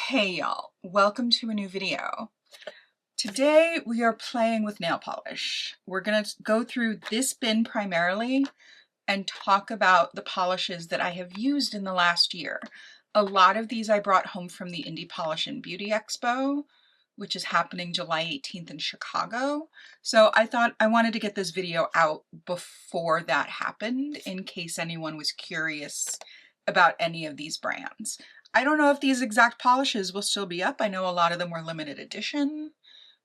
Hey y'all, welcome to a new video. Today we are playing with nail polish. We're gonna go through this bin primarily and talk about the polishes that I have used in the last year. A lot of these I brought home from the Indie Polish and Beauty Expo, which is happening July 18th in Chicago. So I thought I wanted to get this video out before that happened in case anyone was curious about any of these brands. I don't know if these exact polishes will still be up. I know a lot of them were limited edition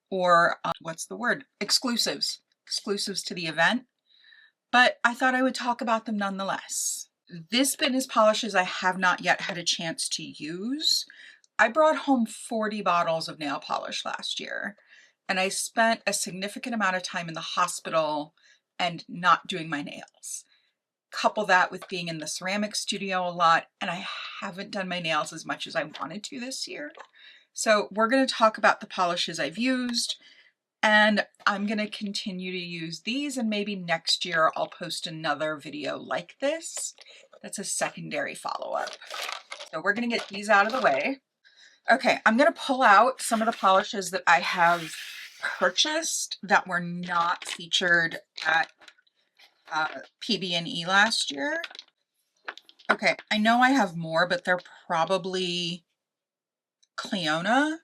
or what's the word? Exclusives to the event, but I thought I would talk about them nonetheless. This bin is polishes I have not yet had a chance to use. I brought home 40 bottles of nail polish last year, and I spent a significant amount of time in the hospital and not doing my nails. Couple that with being in the ceramic studio a lot, and I haven't done my nails as much as I wanted to this year. So we're going to talk about the polishes I've used, and I'm going to continue to use these, and maybe next year I'll post another video like this. That's a secondary follow-up. So we're going to get these out of the way. Okay, I'm going to pull out some of the polishes that I have purchased that were not featured at PB&E last year. Okay, I know I have more, but they're probably Cleona,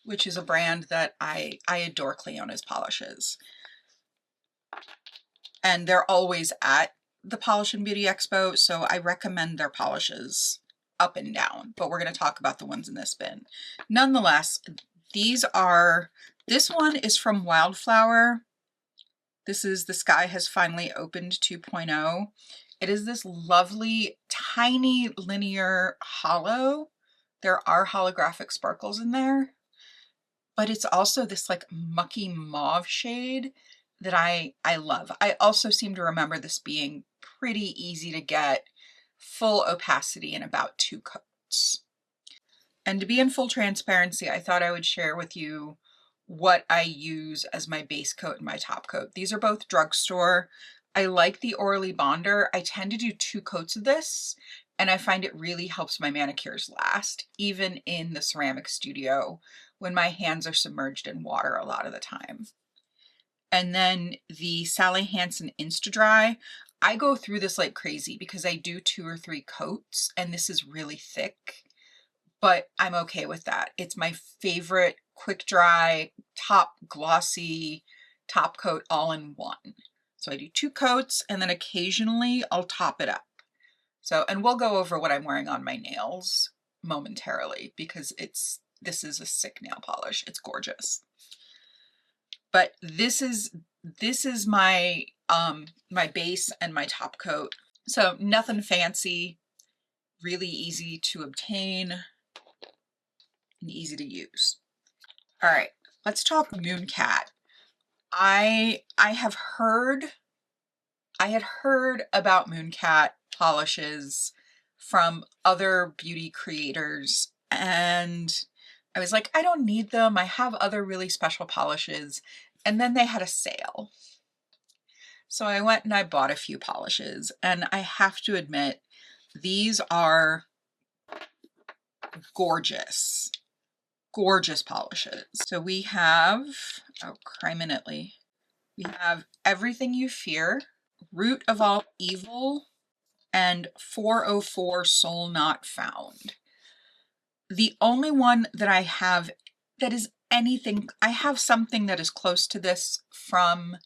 which is a brand that I adore Cleona's polishes. And they're always at the Polish and Beauty Expo, so I recommend their polishes up and down, but we're going to talk about the ones in this bin. Nonetheless, this one is from Wildflower. This is The Sky Has Finally Opened 2.0. It is this lovely, tiny, linear hollow. There are holographic sparkles in there, but it's also this like mucky mauve shade that I love. I also seem to remember this being pretty easy to get, full opacity in about 2 coats. And to be in full transparency, I thought I would share with you what I use as my base coat and my top coat. These are both drugstore. I like the Orly Bonder. I tend to do 2 coats of this, and I find it really helps my manicures last, even in the ceramic studio when my hands are submerged in water a lot of the time. And then the Sally Hansen Insta-Dry. I go through this like crazy because I do 2 or 3 coats, and this is really thick, but I'm okay with that. It's my favorite quick dry, top glossy top coat all in one. So I do 2 coats, and then occasionally I'll top it up. So, and we'll go over what I'm wearing on my nails momentarily because this is a sick nail polish. It's gorgeous. But this is my my base and my top coat. So nothing fancy, really easy to obtain and easy to use. All right, let's talk Mooncat. I had heard about Mooncat polishes from other beauty creators, and I was like, I don't need them. I have other really special polishes. And then they had a sale. So I went and I bought a few polishes, and I have to admit, these are gorgeous. Gorgeous polishes. So we have, oh, criminally, we have Everything You Fear, Root of All Evil, and 404 Soul Not Found. The only one that I have that is anything, I have something that is close to this from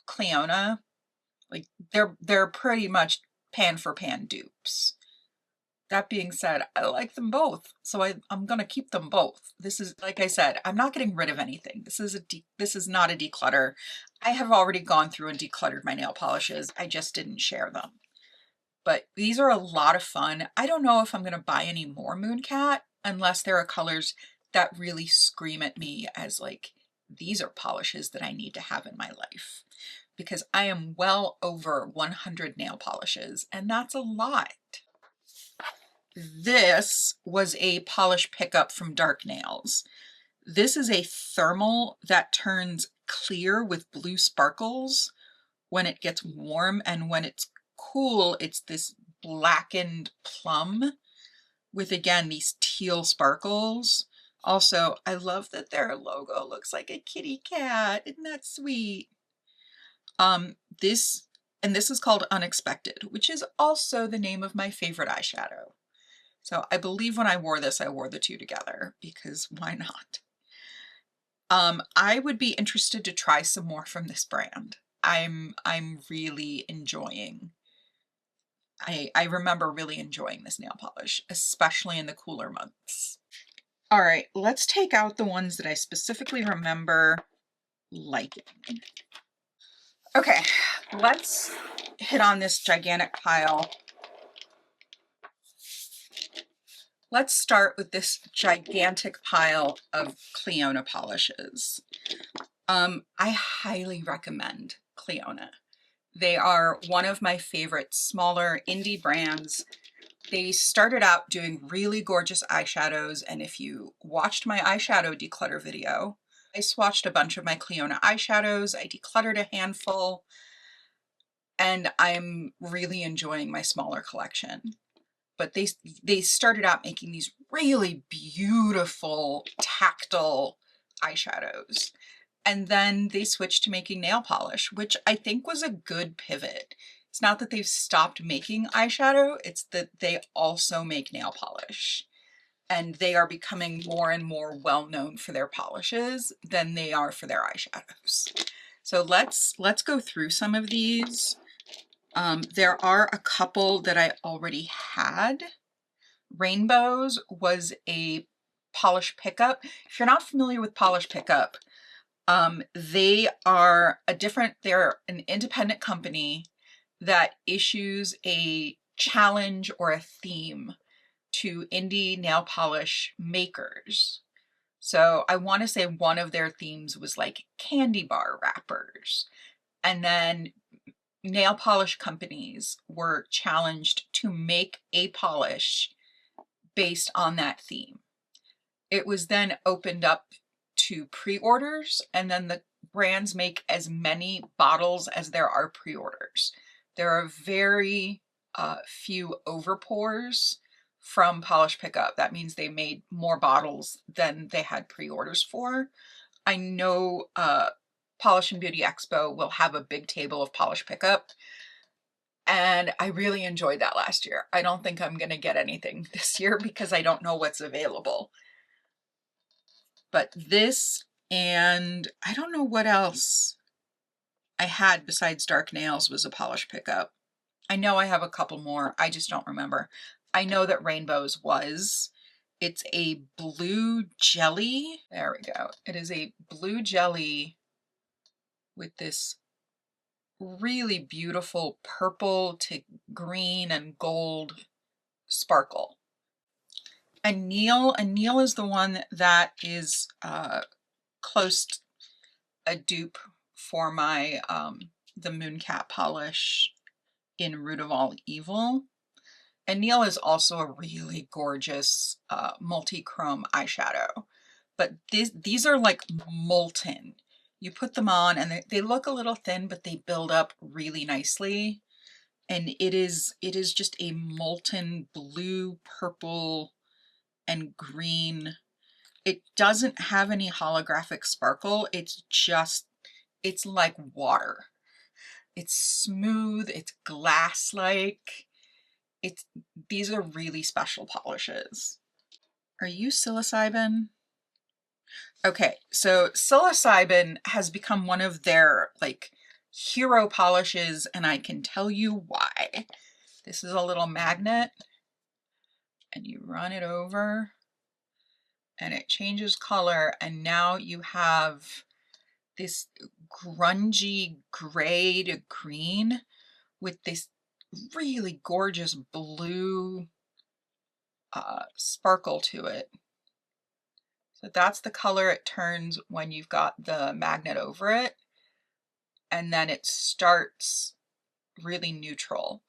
Cleona. Like they're pretty much pan for pan dupes. That being said, I like them both, so I'm gonna keep them both. This is, like I said, I'm not getting rid of anything. This is not a declutter. I have already gone through and decluttered my nail polishes. I just didn't share them. But these are a lot of fun. I don't know if I'm gonna buy any more Mooncat unless there are colors that really scream at me as like, these are polishes that I need to have in my life. Because I am well over 100 nail polishes, and that's a lot. This was a polish pickup from Dark Nails. This is a thermal that turns clear with blue sparkles when it gets warm, and when it's cool, it's this blackened plum. with, again, these teal sparkles. Also, I love that their logo looks like a kitty cat. Isn't that sweet? This is called Unexpected, which is also the name of my favorite eyeshadow. So I believe when I wore this, I wore the two together because why not? I would be interested to try some more from this brand. I'm really enjoying. I remember really enjoying this nail polish, especially in the cooler months. All right, let's take out the ones that I specifically remember liking. Okay, let's hit on this gigantic pile. Let's start with this gigantic pile of Clionadh polishes. I highly recommend Clionadh. They are one of my favorite smaller indie brands. They started out doing really gorgeous eyeshadows, and if you watched my eyeshadow declutter video, I swatched a bunch of my Clionadh eyeshadows. I decluttered a handful, and I'm really enjoying my smaller collection. But they started out making these really beautiful tactile eyeshadows. And then they switched to making nail polish, which I think was a good pivot. It's not that they've stopped making eyeshadow, it's that they also make nail polish. And they are becoming more and more well known for their polishes than they are for their eyeshadows. So let's go through some of these. There are a couple that I already had. Rainbows was a polish pickup. If you're not familiar with polish pickup, they're an independent company that issues a challenge or a theme to indie nail polish makers. So I want to say one of their themes was like candy bar wrappers. And then nail polish companies were challenged to make a polish based on that theme. It was then opened up to pre-orders, and then the brands make as many bottles as there are pre-orders. There are very few overpours from Polish Pickup. That means they made more bottles than they had pre-orders for. I know Polish and Beauty Expo will have a big table of Polish Pickup, and I really enjoyed that last year. I don't think I'm going to get anything this year because I don't know what's available. But this, and I don't know what else I had besides Dark Nails was a Polish Pickup. I know I have a couple more. I just don't remember. I know that Rainbows was. It's a blue jelly. There we go. It is a blue jelly with this really beautiful purple to green and gold sparkle. Anil is the one that is close to a dupe for my the Mooncat polish in Root of All Evil. Anil is also a really gorgeous multi-chrome eyeshadow, but these are like molten. You put them on and they look a little thin, but they build up really nicely. And it is just a molten blue, purple, and green. It doesn't have any holographic sparkle. It's like water. It's smooth, it's glass-like. These are really special polishes. Are you psilocybin? Okay, so psilocybin has become one of their like hero polishes, and I can tell you why. This is a little magnet, and you run it over, and it changes color, and now you have this grungy gray to green with this really gorgeous blue sparkle to it. So that's the color it turns when you've got the magnet over it, and then it starts really neutral.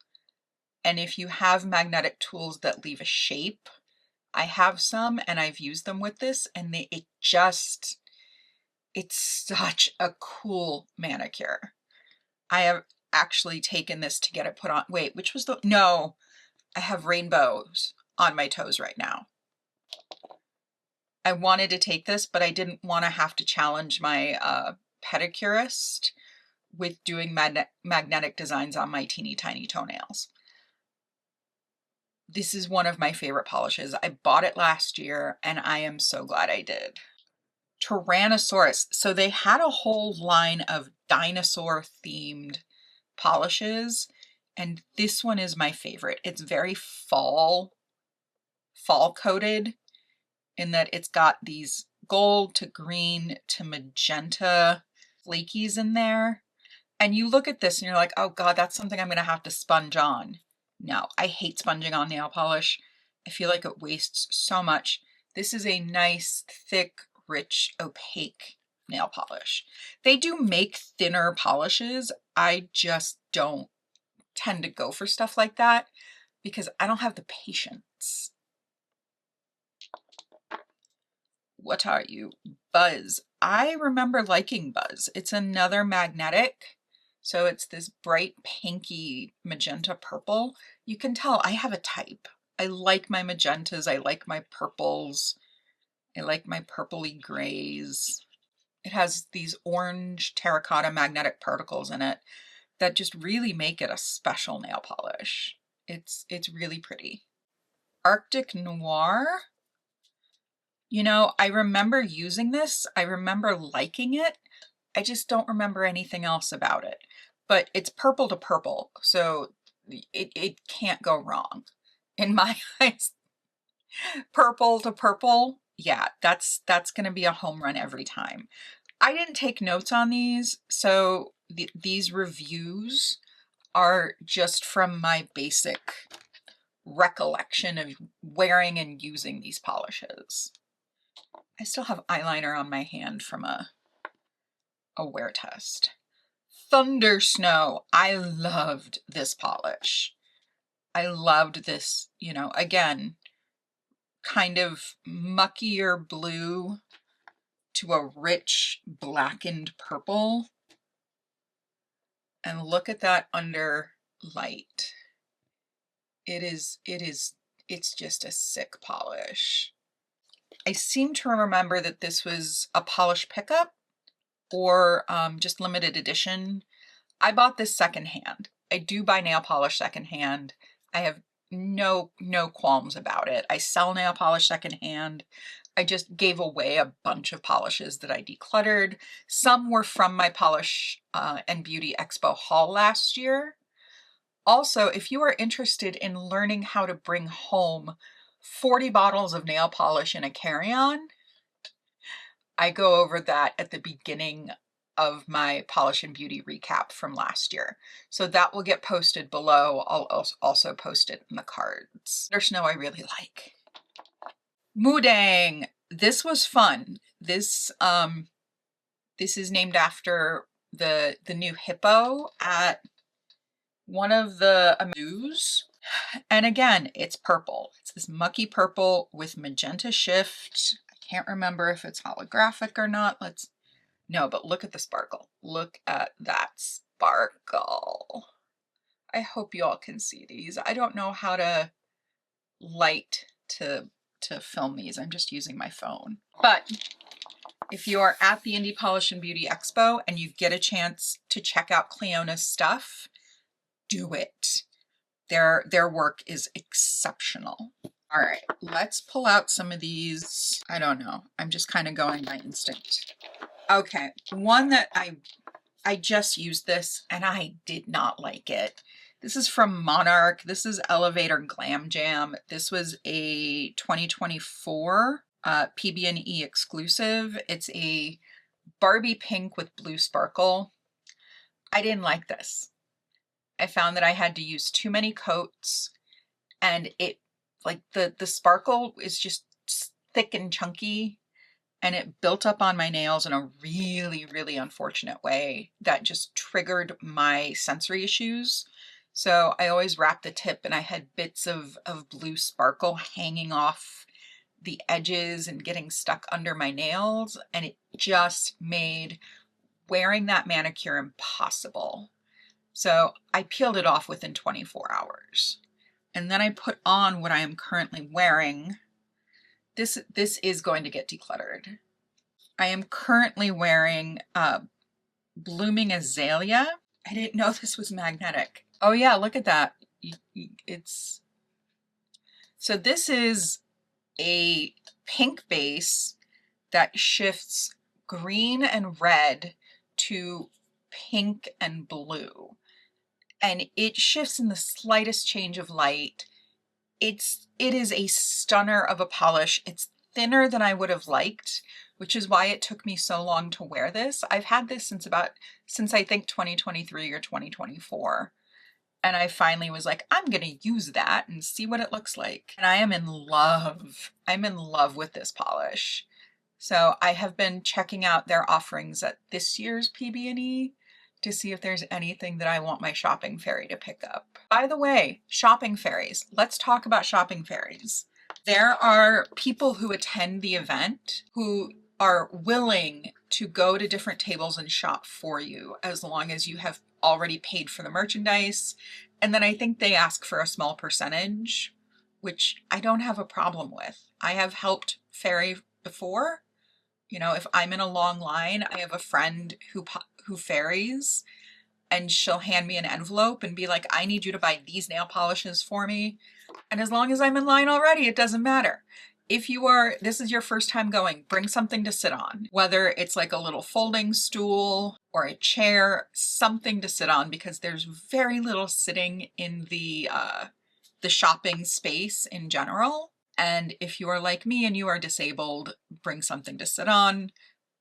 And if you have magnetic tools that leave a shape, I have some and I've used them with this, and it's such a cool manicure. I have actually taken this to get it put on. Wait, which was no, I have Rainbows on my toes right now. I wanted to take this, but I didn't want to have to challenge my pedicurist with doing magnetic designs on my teeny tiny toenails. This is one of my favorite polishes. I bought it last year and I am so glad I did. Tyrannosaurus. So they had a whole line of dinosaur themed polishes, and this one is my favorite. It's very fall coated in that it's got these gold to green to magenta flakies in there. And you look at this and you're like, oh God, that's something I'm going to have to sponge on. No, I hate sponging on nail polish. I feel like it wastes so much. This is a nice, thick, rich, opaque nail polish. They do make thinner polishes. I just don't tend to go for stuff like that because I don't have the patience. What are you? Buzz. I remember liking Buzz. It's another magnetic. So it's this bright pinky magenta purple. You can tell I have a type. I like my magentas. I like my purples. I like my purpley grays. It has these orange terracotta magnetic particles in it that just really make it a special nail polish. It's really pretty. Arctic Noir. You know, I remember using this. I remember liking it. I just don't remember anything else about it. But it's purple to purple, so it can't go wrong. In my eyes, purple to purple, yeah, that's going to be a home run every time. I didn't take notes on these, so these reviews are just from my basic recollection of wearing and using these polishes. I still have eyeliner on my hand from a wear test. Thunder Snow. I loved this polish. I loved this, you know, again, kind of muckier blue to a rich blackened purple. And look at that under light. It's just a sick polish. I seem to remember that this was a polish pickup or just limited edition. I bought this secondhand. I do buy nail polish secondhand. I have no qualms about it. I sell nail polish secondhand. I just gave away a bunch of polishes that I decluttered. Some were from my Polish and Beauty Expo haul last year. Also, if you are interested in learning how to bring home 40 bottles of nail polish in a carry-on, I go over that at the beginning of my Polish and Beauty recap from last year. So that will get posted below. I'll also post it in the cards. Thunder Snow I really like. Mudang. This was fun. This is named after the new hippo at one of the zoos. And again, it's purple. It's this mucky purple with magenta shift. I can't remember if it's holographic or not. No, but look at the sparkle. Look at that sparkle. I hope you all can see these. I don't know how to light to film these. I'm just using my phone. But if you are at the Indie Polish and Beauty Expo and you get a chance to check out Cleona's stuff, do it. Their work is exceptional. All right, let's pull out some of these. I don't know. I'm just kind of going by instinct. Okay, one that I just used this and I did not like it. This is from Monarch. This is Elevator Glam Jam. This was a 2024 PB&E exclusive. It's a Barbie pink with blue sparkle. I didn't like this. I found that I had to use too many coats and it, like the sparkle is just thick and chunky and it built up on my nails in a really unfortunate way that just triggered my sensory issues. So I always wrapped the tip and I had bits of blue sparkle hanging off the edges and getting stuck under my nails, and it just made wearing that manicure impossible. So I peeled it off within 24 hours. And then I put on what I am currently wearing. This is going to get decluttered. I am currently wearing Blooming Azalea. I didn't know this was magnetic. Oh yeah, look at that. It's, so this is a pink base that shifts green and red to pink and blue. And it shifts in the slightest change of light. It is a stunner of a polish. It's thinner than I would have liked, which is why it took me so long to wear this. I've had this since I think 2023 or 2024. And I finally was like, I'm gonna use that and see what it looks like. And I am in love. I'm in love with this polish. So I have been checking out their offerings at this year's PB&E to see if there's anything that I want my shopping fairy to pick up. By the way, shopping fairies. Let's talk about shopping fairies. There are people who attend the event who are willing to go to different tables and shop for you as long as you have already paid for the merchandise. And then I think they ask for a small percentage, which I don't have a problem with. I have helped fairy before. You know, if I'm in a long line, I have a friend who ferries, and she'll hand me an envelope and be like, I need you to buy these nail polishes for me. And as long as I'm in line already, it doesn't matter. If this is your first time going, bring something to sit on, whether it's like a little folding stool or a chair, something to sit on, because there's very little sitting in the shopping space in general. And if you are like me and you are disabled, bring something to sit on.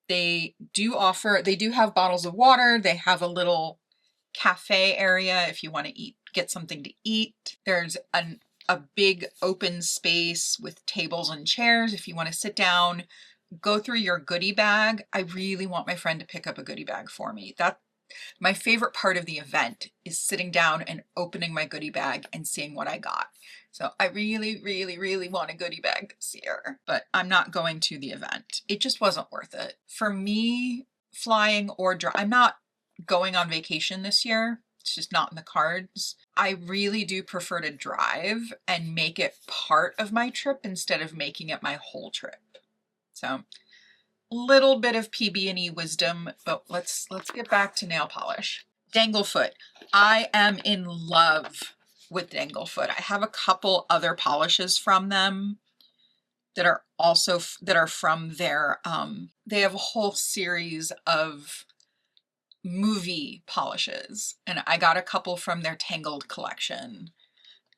They do have bottles of water. They have a little cafe area if you want to get something to eat. There's a big open space with tables and chairs if you want to sit down, go through your goodie bag. I really want my friend to pick up a goodie bag for me. My favorite part of the event is sitting down and opening my goodie bag and seeing what I got. So I really, really, really want a goodie bag this year, but I'm not going to the event. It just wasn't worth it. For me, flying or I'm not going on vacation this year. It's just not in the cards. I really do prefer to drive and make it part of my trip instead of making it my whole trip. So little bit of PB&E wisdom, but let's get back to nail polish. Danglefoot. I am in love with Danglefoot. I have a couple other polishes from them that are from their they have a whole series of movie polishes, and I got a couple from their Tangled collection,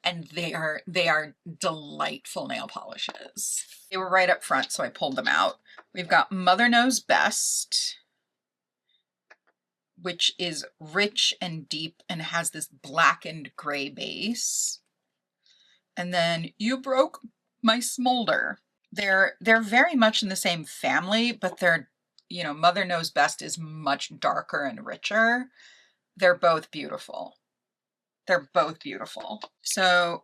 and they are delightful nail polishes. They were right up front, so I pulled them out. We've got Mother Knows Best, which is rich and deep and has this blackened gray base. And then You Broke My Smolder. They're very much in the same family, but they're, you know, Mother Knows Best is much darker and richer. They're both beautiful. They're both beautiful. So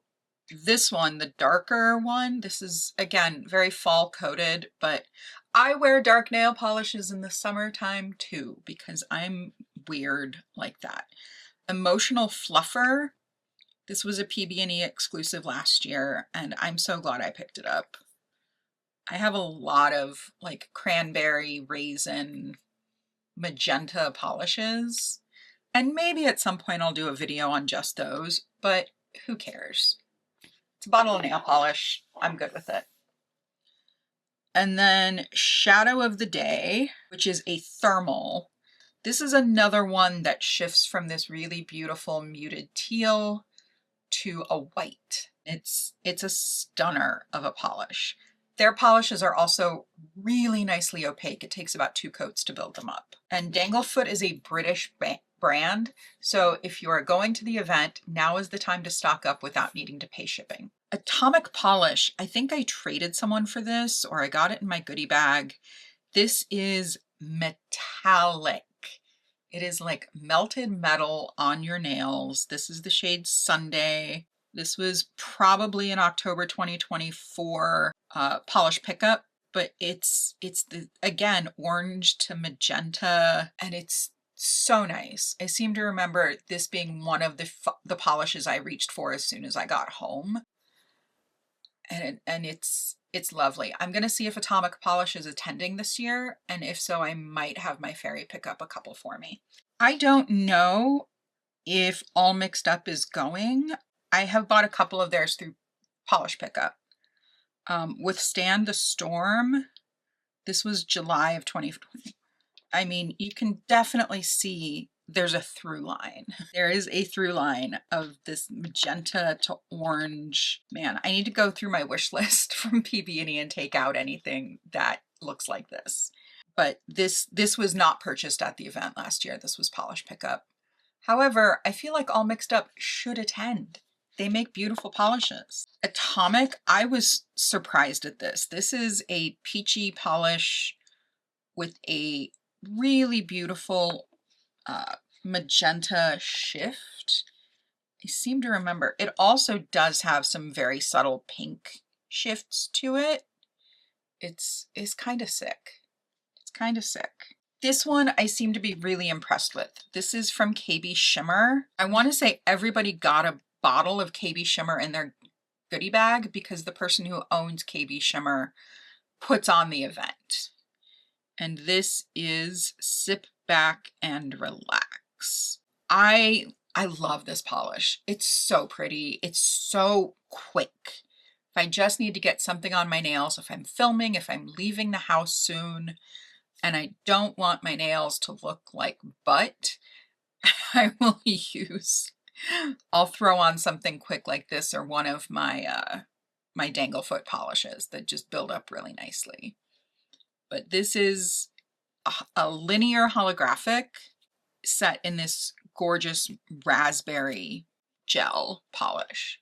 this one, the darker one, this is, again, very fall coated, but I wear dark nail polishes in the summertime too, because I'm weird like that. Emotional Fluffer. This was a PB&E exclusive last year, and I'm so glad I picked it up. I have a lot of like cranberry, raisin, magenta polishes, and maybe at some point I'll do a video on just those, but who cares? It's a bottle of nail polish. I'm good with it. And then Shadow of the Day, which is a thermal. This is another one that shifts from this really beautiful muted teal to a white. It's a stunner of a polish. Their polishes are also really nicely opaque. It takes about 2 coats to build them up. And Danglefoot is a British brand, so if you are going to the event, now is the time to stock up without needing to pay shipping. Atomic Polish. I think I traded someone for this, or I got it in my goodie bag. This is metallic. It is like melted metal on your nails. This is the shade Sunday. This was probably an October 2024 polish pickup, but it's the, again, orange to magenta, and it's So nice. I seem to remember this being one of the polishes I reached for as soon as I got home. And it's lovely. I'm gonna see if Atomic Polish is attending this year, and if so, I might have my fairy pick up a couple for me. I don't know if All Mixed Up is going. I have bought a couple of theirs through Polish Pickup. Withstand the Storm. This was July of 2020. I mean, you can definitely see there's a through line. There is a through line of this magenta to orange. Man, I need to go through my wish list from PB&E and take out anything that looks like this. But this was not purchased at the event last year. This was Polish Pickup. However, I feel like All Mixed Up should attend. They make beautiful polishes. Atomic, I was surprised at this. This is a peachy polish with a really beautiful magenta shift. I seem to remember it also does have some very subtle pink shifts to it. It's kind of sick. It's kind of sick. This one I seem to be really impressed with. This is from KB Shimmer. I want to say everybody got a bottle of KB Shimmer in their goodie bag because the person who owns KB Shimmer puts on the event. And this is Sip Back and Relax. I love this polish. It's so pretty. It's so quick. If I just need to get something on my nails, if I'm filming, if I'm leaving the house soon, and I don't want my nails to look like butt, I will I'll throw on something quick like this or one of my my Danglefoot polishes that just build up really nicely. But this is a linear holographic set in this gorgeous raspberry gel polish.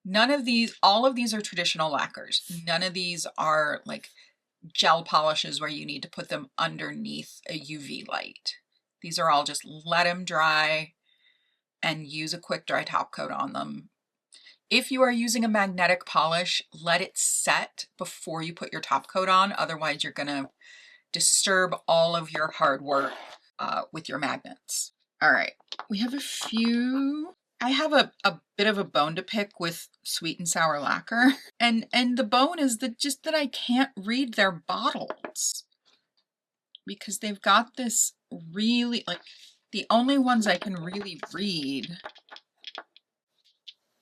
None of these, all of these are traditional lacquers. None of these are like gel polishes where you need to put them underneath a UV light. These are all just let them dry and use a quick dry top coat on them. If you are using a magnetic polish, let it set before you put your top coat on. Otherwise, you're going to disturb all of your hard work with your magnets. All right, we have a few. I have a bit of a bone to pick with Sweet and Sour Lacquer. And the bone is just that I can't read their bottles because they've got this really, like, the only ones I can really read.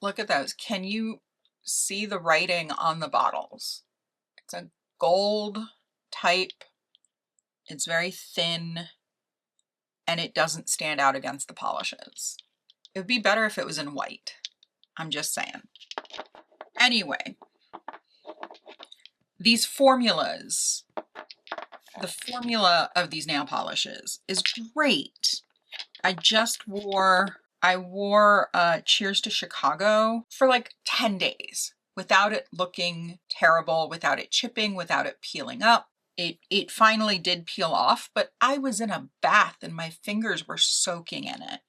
Look at those. Can you see the writing on the bottles? It's a gold type. It's very thin and it doesn't stand out against the polishes. It would be better if it was in white. I'm just saying. Anyway, these formulas, the formula of these nail polishes is great. I wore Cheers to Chicago for like 10 days without it looking terrible, without it chipping, without it peeling up. It finally did peel off, but I was in a bath and my fingers were soaking in it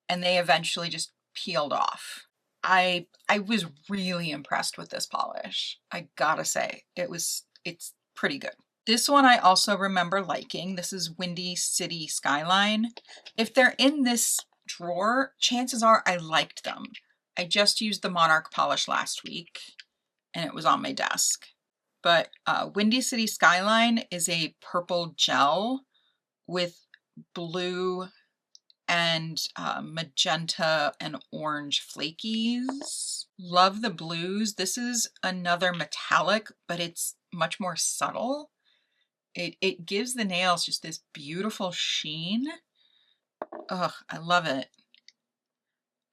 and they eventually just peeled off. I was really impressed with this polish. I gotta say, it's pretty good. This one I also remember liking. This is Windy City Skyline. If they're in this drawer, chances are I liked them. I just used the Monarch polish last week and it was on my desk. But Windy City Skyline is a purple gel with blue and magenta and orange flakies. Love the blues. This is another metallic, but it's much more subtle. It gives the nails just this beautiful sheen. Ugh, I love it.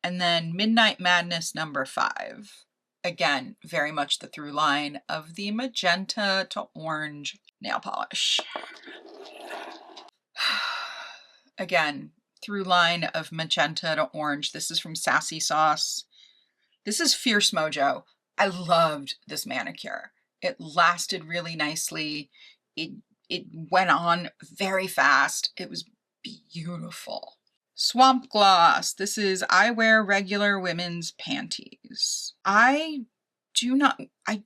And then Midnight Madness number 5. Again, very much the through line of the magenta to orange nail polish. Again, through line of magenta to orange. This is from Sassy Sauce. This is Fierce Mojo. I loved this manicure. It lasted really nicely. It went on very fast. It was beautiful. Swamp Gloss. This is I Wear Regular Women's Panties. I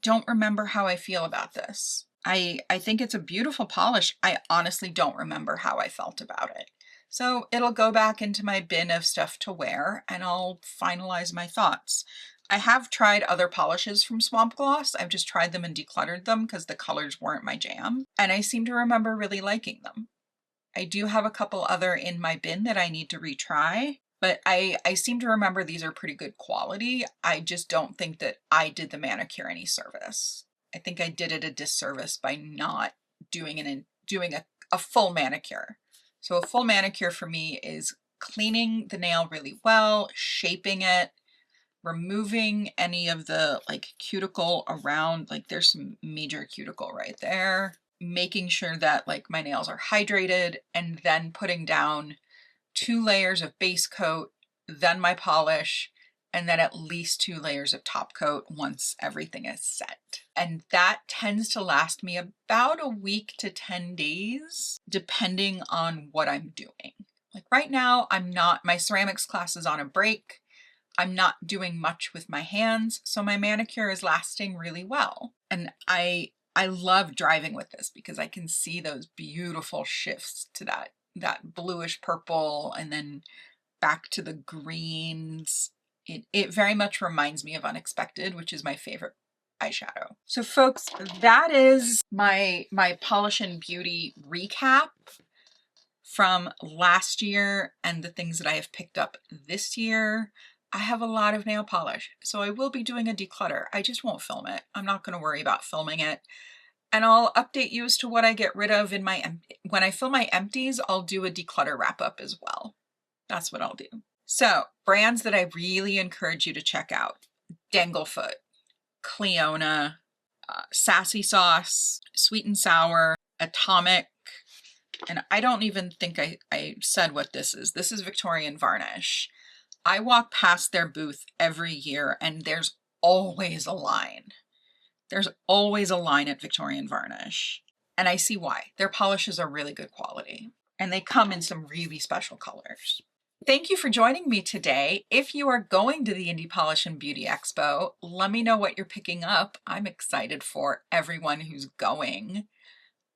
don't remember how I feel about this. I think it's a beautiful polish. I honestly don't remember how I felt about it. So it'll go back into my bin of stuff to wear and I'll finalize my thoughts. I have tried other polishes from Swamp Gloss. I've just tried them and decluttered them because the colors weren't my jam. And I seem to remember really liking them. I do have a couple other in my bin that I need to retry, but I seem to remember these are pretty good quality. I just don't think that I did the manicure any service. I think I did it a disservice by not doing a full manicure. So a full manicure for me is cleaning the nail really well, shaping it, removing any of the like cuticle around, like there's some major cuticle right there, making sure that like my nails are hydrated, and then putting down 2 layers of base coat, then my polish, and then at least 2 layers of top coat once everything is set. And that tends to last me about a week to 10 days, depending on what I'm doing. Like right now, my ceramics class is on a break. I'm not doing much with my hands, so my manicure is lasting really well. And I love driving with this because I can see those beautiful shifts to that bluish purple and then back to the greens. It very much reminds me of Unexpected, which is my favorite eyeshadow. So folks, that is my Polish and Beauty recap from last year and the things that I have picked up this year. I have a lot of nail polish, so I will be doing a declutter. I just won't film it. I'm not going to worry about filming it. And I'll update you as to what I get rid of in my, when I fill my empties, I'll do a declutter wrap up as well. That's what I'll do. So brands that I really encourage you to check out: Danglefoot, Cleona, Sassy Sauce, Sweet and Sour, Atomic, and I don't even think I said what this is. This is Victorian Varnish. I walk past their booth every year and there's always a line. There's always a line at Victorian Varnish. And I see why. Their polishes are really good quality and they come in some really special colors. Thank you for joining me today. If you are going to the Indie Polish and Beauty Expo, let me know what you're picking up. I'm excited for everyone who's going.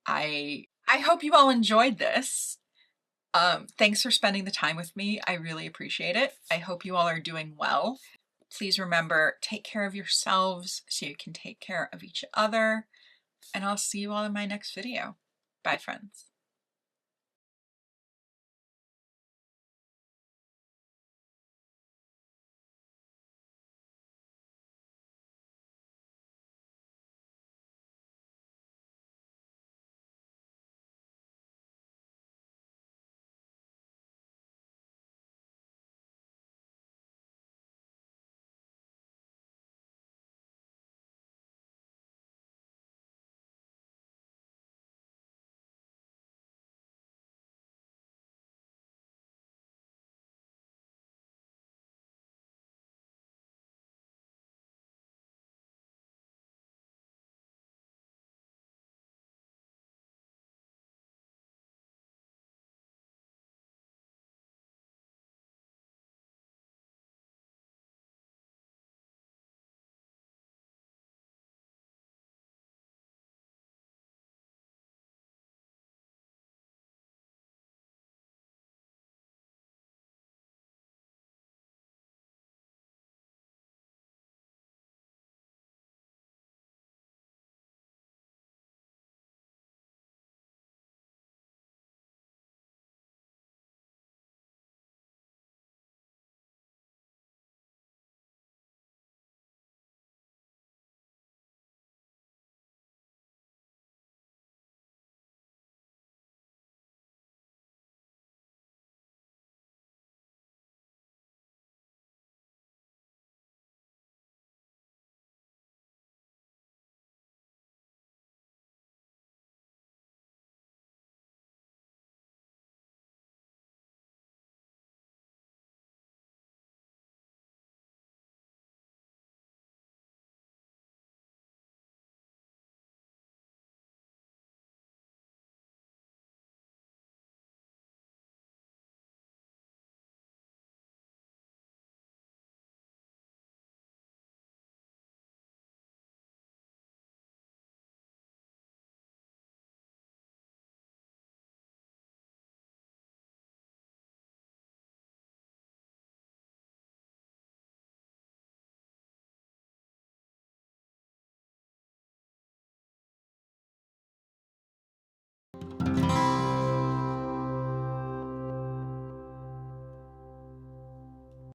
I hope you all enjoyed this. Thanks for spending the time with me. I really appreciate it. I hope you all are doing well. Please remember, take care of yourselves so you can take care of each other. And I'll see you all in my next video. Bye, friends.